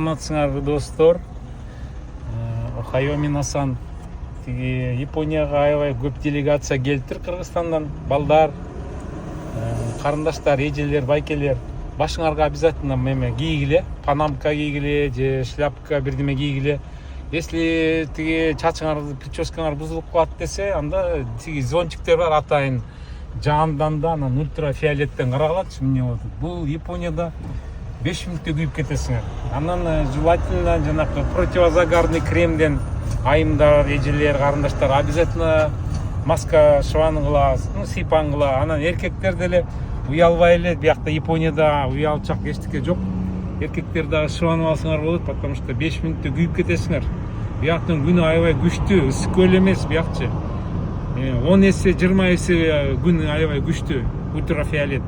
Саламатсыңарбы достор. Охайо минасан. Тиги Японияга аябай көп делегация келиптир Кыргызстандан. Балдар, карындаштар, эжелер, байкелер. Башыңарга обязательно эме кийгиле, панамка кийгиле же шляпка бирдеме кийгиле. Если тиги чачыңар, прическаңар бузулуп калат десе, анда тиги зонтиктер бар, атайын жаандан да анан ультрафиолеттен каралат. Эмне болот? Бул Японияда 5 мүнөттө күйүп кетесиңер. Анан желательно жанакы противозагарный кремден айымдар, эжелер, карындаштар обязательно маска шыбаныгыла, сыйпаңгыла. Анан эркектер деле уялбай эле, биякта Японияда уялчак эчтеке жок. Эркектер дагы шыбанып алсаңар болот, потому что 5 мүнөттө күйүп кетесиңер. Бияктын күнү аябай күчтүү, ысык көл эмес биякчы. 10 эсе, 20 эсе күн аябай күчтүү, ультрафиолет.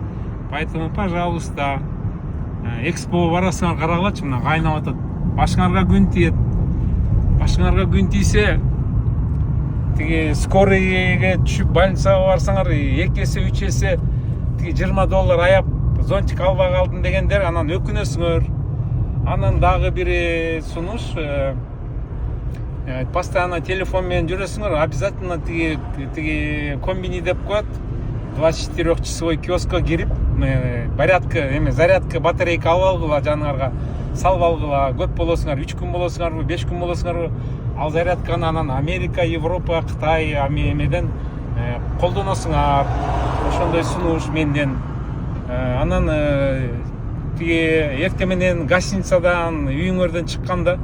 Поэтому, пожалуйста, экспо барасыңар карагылачы, мына кайнап атат. Башыңарга күн тиет. Башыңарга күн тийсе, тиги скорыйге түшүп больницага барсаңар, 2 эсе, 3 эсе тиги $20 аяп зонтик албай калдым дегендер, анан өкүнөсүңөр. Анан дагы бири сунуш, постоянно телефон менен жүрөсүңөр, обязательно тиги комбини деп коет. 24-часовой киоскка кирип, порядка, зарядка, батарейка алып алгыла, жаныңарга салып алгыла. Көп болосуңар, 3 күн болосуңарбы, 5 күн болосуңарбы, ал зарядканы анан Америка, Европа, Кытай эмеден колдоносуңар. Ошондой сунуш менден. Анан тиги эртең менен гостиницадан, үйүңөрдөн чыкканда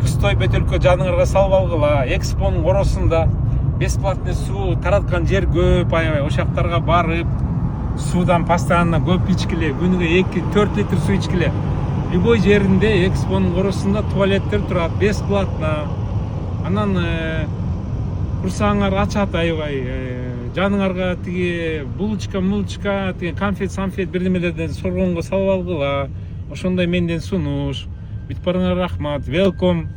пустой бөтөлкө жаныңарга салып алгыла. Экспонун коросунда бесплатный суу тараткан жер көп, аябай ошактарга барып, суудан постоянно көп ичкиле, күнүгө 2-4 литр суу ичкиле. Любой жеринде экспонун коросунда туалеттер турат, бесплатно. Анан курсаңар ачат аябай, жаныңарга тиги булочка, тиги конфет бирдемелерден соргонго салып алгыла. Ошондой менден сунуш. Бүт барыңар рахмат. Welcome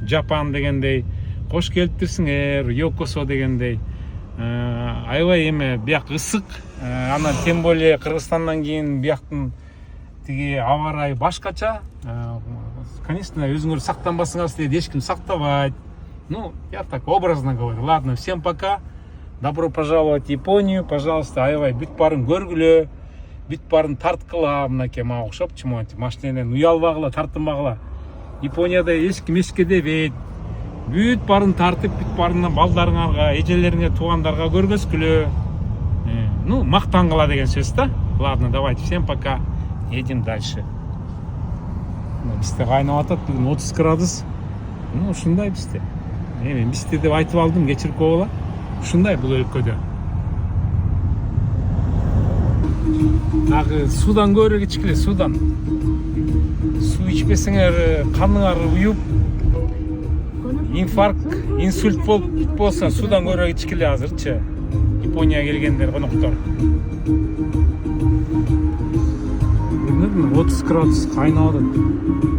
Japan дегендей. Кош келиптирсиңер, Йокосо дегендей. Аябай эме бияк ысык. Анан тем более Кыргызстандан кийин бияктын тиги аба ырайы башкача. Конечно, өзүңөр сактанбасыңар дейт, эч ким сактабайт. Ну, я так образно говорю. Ладно, всем пока. Добро пожаловать в Японию. Пожалуйста, аябай бүт барын көргүлө. Бүт барын тарткыла, мынакей мага окшопчу, машиненен уялбагыла, тартынбагыла. Японияда эч ким эчке дебейт. Бүт барын тартып, бүт барынан балдарыңарга, эжелериңе, туугандарга көргөзгүлө. Ну, мактангыла деген сөз да. Ладно, давайте, всем пока. Едем дальше. Бизде кайнап атат, бүгүн 30 градус. Ну, ушундай бизде. Мен бизде деп айтып алдым, кечирип койгула. Ушундай бул өлкөдө. Дагы судан көбүрөөк ичкиле, судан. Суу ичпесеңер, каныңар уюп, инфаркт, инсульт болса, судан көбүрөөк ичкиле азырчы. Японияга келгендер, коноктор. 30 градус кайнап атат.